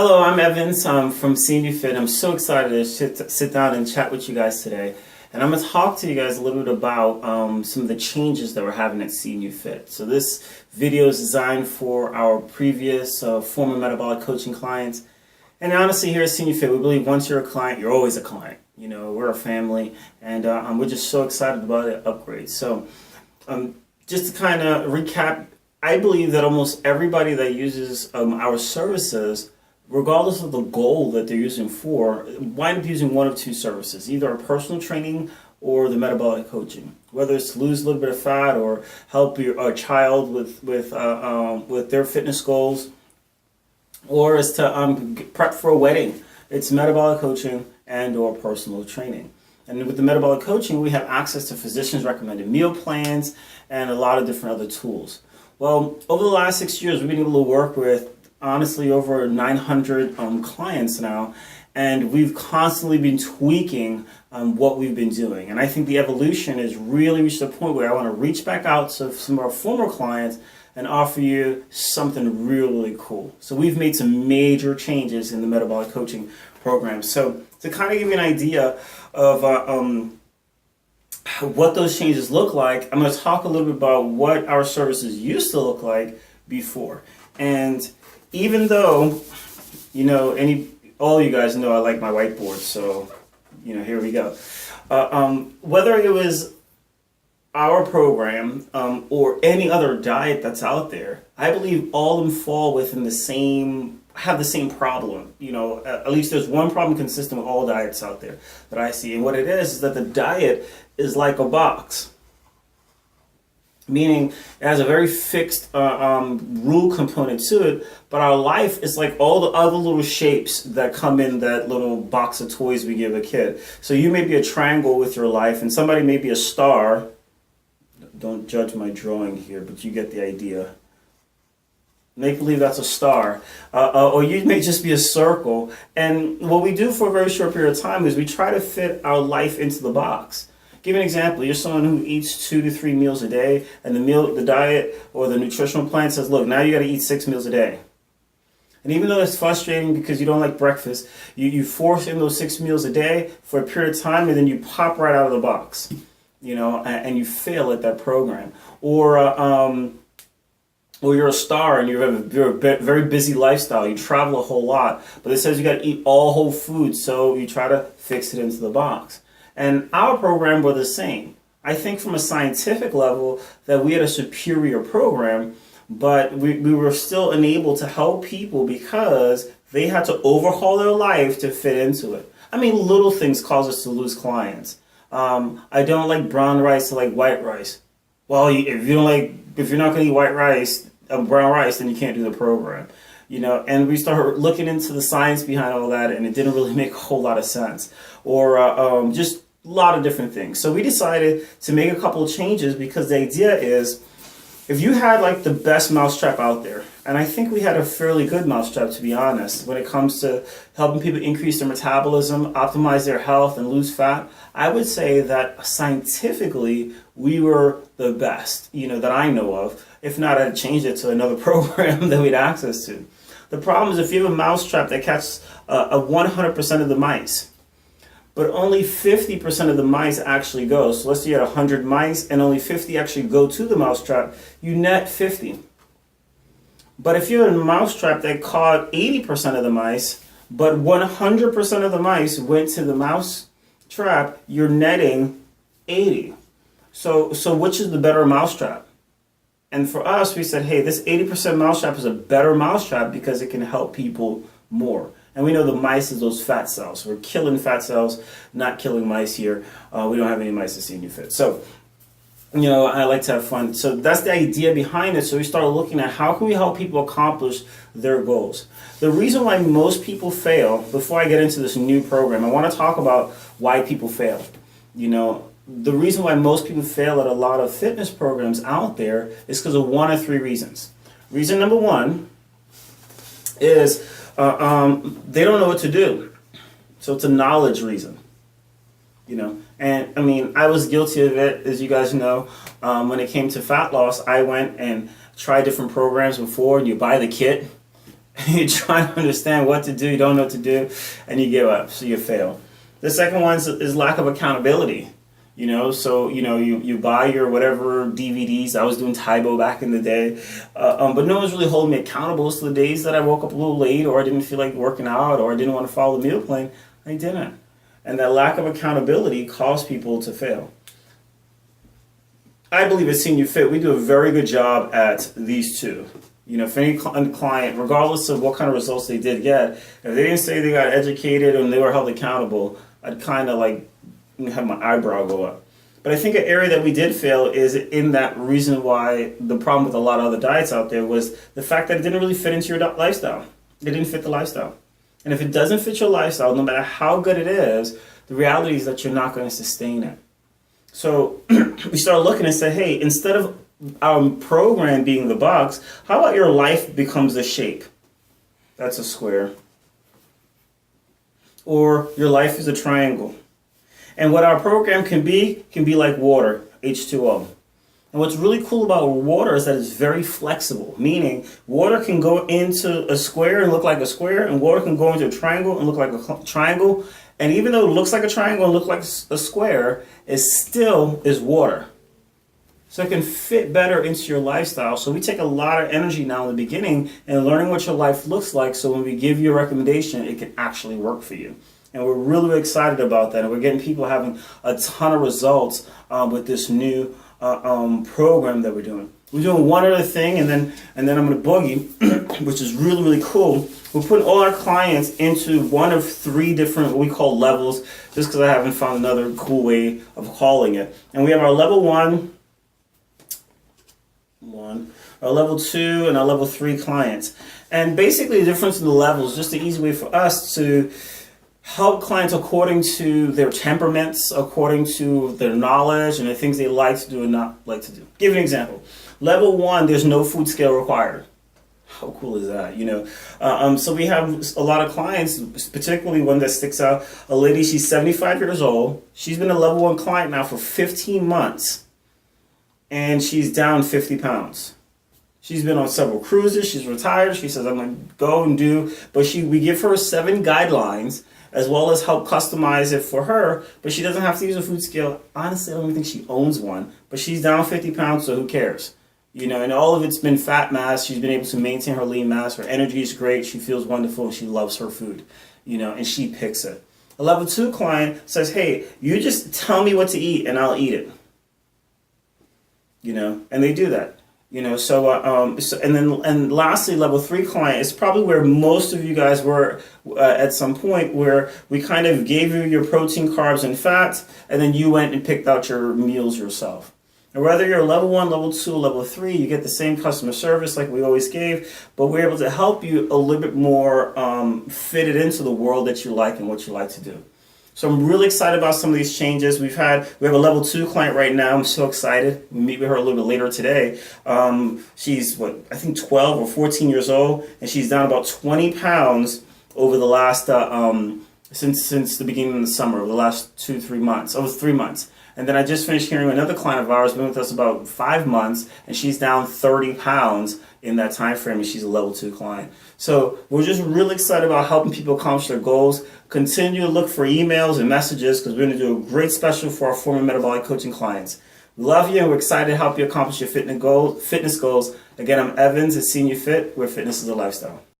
Hello, I'm Evans from Senior Fit. I'm so excited to sit down and chat with you guys today. And I'm going to talk to you guys a little bit about some of the changes that we're having at Senior Fit. So this video is designed for our previous former metabolic coaching clients. And honestly, here at Senior Fit, we believe once you're a client, you're always a client. You know, we're a family, and we're just so excited about the upgrade. So just to kind of recap, I believe that almost everybody that uses our services, regardless of the goal that they're using for, wind up using one of two services, either our personal training or the metabolic coaching. Whether it's to lose a little bit of fat or help your child with their fitness goals, or it's to prep for a wedding. It's metabolic coaching and or personal training. And with the metabolic coaching, we have access to physicians' recommended meal plans and a lot of different other tools. Well, over the last 6 years, we've been able to work with honestly over 900 clients now, and we've constantly been tweaking what we've been doing. And I think the evolution has really reached a point where I want to reach back out to some of our former clients and offer you something really, really cool. So we've made some major changes in the metabolic coaching program. So to kind of give you an idea of what those changes look like, I'm going to talk a little bit about what our services used to look like before. And even though, you know, all you guys know I like my whiteboard, so, you know, here we go. Whether it was our program or any other diet that's out there, I believe all of them fall within have the same problem. You know, at least there's one problem consistent with all diets out there that I see. And what it is that the diet is like a box. Meaning it has a very fixed rule component to it, but our life is like all the other little shapes that come in that little box of toys we give a kid. So you may be a triangle with your life, and somebody may be a star. Don't judge my drawing here, but you get the idea. Make believe that's a star. Or you may just be a circle. And what we do for a very short period of time is we try to fit our life into the box. Give an example. You're someone who eats 2 to 3 meals a day, and the diet or the nutritional plan says, look, now you got to eat 6 meals a day. And even though it's frustrating because you don't like breakfast, you force in those 6 meals a day for a period of time, and then you pop right out of the box, you know, and you fail at that program. Or you're a star and you're a very busy lifestyle. You travel a whole lot, but it says you got to eat all whole foods, so you try to fix it into the box. And our program were the same. I think from a scientific level that we had a superior program, but we were still unable to help people because they had to overhaul their life to fit into it. I mean, little things cause us to lose clients. I don't like brown rice, I like white rice. Well, if you're not going to eat white rice, brown rice, then you can't do the program. You know, and we started looking into the science behind all that, and it didn't really make a whole lot of sense. Or just a lot of different things. So we decided to make a couple of changes because the idea is, if you had like the best mousetrap out there, and I think we had a fairly good mousetrap, to be honest, when it comes to helping people increase their metabolism, optimize their health, and lose fat, I would say that scientifically we were the best, you know, that I know of. If not, I'd change it to another program that we'd access to. The problem is if you have a mousetrap that catches 100% of the mice, but only 50% of the mice actually go. So let's say you had 100 mice and only 50 actually go to the mousetrap, you net 50. But if you had a mousetrap that caught 80% of the mice, but 100% of the mice went to the mousetrap, you're netting 80. So which is the better mousetrap? And for us, we said, hey, this 80% mousetrap is a better mousetrap because it can help people more. And we know the mice is those fat cells. We're killing fat cells, not killing mice here. We don't have any mice at Senior Fit. So, you know, I like to have fun. So that's the idea behind it. So we started looking at how can we help people accomplish their goals. The reason why most people fail, before I get into this new program, I want to talk about why people fail. You know, the reason why most people fail at a lot of fitness programs out there is because of one of 3 reasons. Reason number 1 is they don't know what to do. So it's a knowledge reason, you know. And I mean, I was guilty of it, as you guys know. When it came to fat loss, I went and tried different programs before, and you buy the kit, You try to understand what to do, you don't know what to do, and you give up, so you fail. The second one is lack of accountability. So you buy your whatever DVDs. I was doing Tybo back in the day, but no one's really holding me accountable. So the days that I woke up a little late, or I didn't feel like working out, or I didn't want to follow the meal plan, I didn't. And that lack of accountability caused people to fail. I believe at Senior Fit, we do a very good job at these two. If any client, regardless of what kind of results they did get, if they didn't say they got educated and they were held accountable, I'd kind of like have my eyebrow go up. But I think an area that we did fail is in that reason why the problem with a lot of other diets out there was the fact that it didn't really fit into your lifestyle. It didn't fit the lifestyle. And if it doesn't fit your lifestyle, no matter how good it is, the reality is that you're not going to sustain it. So we started looking and said, hey, instead of our program being the box, how about your life becomes a shape? That's a square. Or your life is a triangle. And what our program can be like water, H2O. And what's really cool about water is that it's very flexible, meaning water can go into a square and look like a square, and water can go into a triangle and look like a triangle. And even though it looks like a triangle and looks like a square, it still is water. So it can fit better into your lifestyle. So we take a lot of energy now in the beginning and learning what your life looks like, so when we give you a recommendation, it can actually work for you. And we're really excited about that. And we're getting people having a ton of results with this new program that we're doing. We're doing one other thing, and then I'm going to boogie, which is really cool. We're putting all our clients into one of three different what we call levels, just because I haven't found another cool way of calling it. And we have our level one, our level 2, and our level 3 clients. And basically the difference in the levels, just the easy way for us to help clients according to their temperaments, according to their knowledge, and the things they like to do and not like to do. Give an example. Level 1, there's no food scale required. How cool is that? So we have a lot of clients, particularly one that sticks out. A lady, she's 75 years old. She's been a level 1 client now for 15 months. And she's down 50 pounds. She's been on several cruises. She's retired. She says, I'm going to go and do. But we give her 7 guidelines, as well as help customize it for her. But she doesn't have to use a food scale. Honestly, I don't even think she owns one. But she's down 50 pounds, so who cares? And all of it's been fat mass. She's been able to maintain her lean mass. Her energy is great. She feels wonderful, and she loves her food, and she picks it. A level 2 client says, hey, you just tell me what to eat, and I'll eat it. And they do that. And lastly, level 3 client is probably where most of you guys were at some point, where we kind of gave you your protein, carbs, and fat, and then you went and picked out your meals yourself. And whether you're level 1, level 2, level 3, you get the same customer service like we always gave, but we're able to help you a little bit more fit it into the world that you like and what you like to do. So I'm really excited about some of these changes. We have a level 2 client right now. I'm so excited. We meet with her a little bit later today. She's I think 12 or 14 years old, and she's down about 20 pounds over the last since the beginning of the summer, over the last 3 months. And then I just finished hearing another client of ours, been with us about 5 months, and she's down 30 pounds in that time frame, and she's a level 2 client. So we're just really excited about helping people accomplish their goals. Continue to look for emails and messages, because we're going to do a great special for our former metabolic coaching clients. We love you, and we're excited to help you accomplish your fitness goals. Again, I'm Evans at Senior Fit, where fitness is a lifestyle.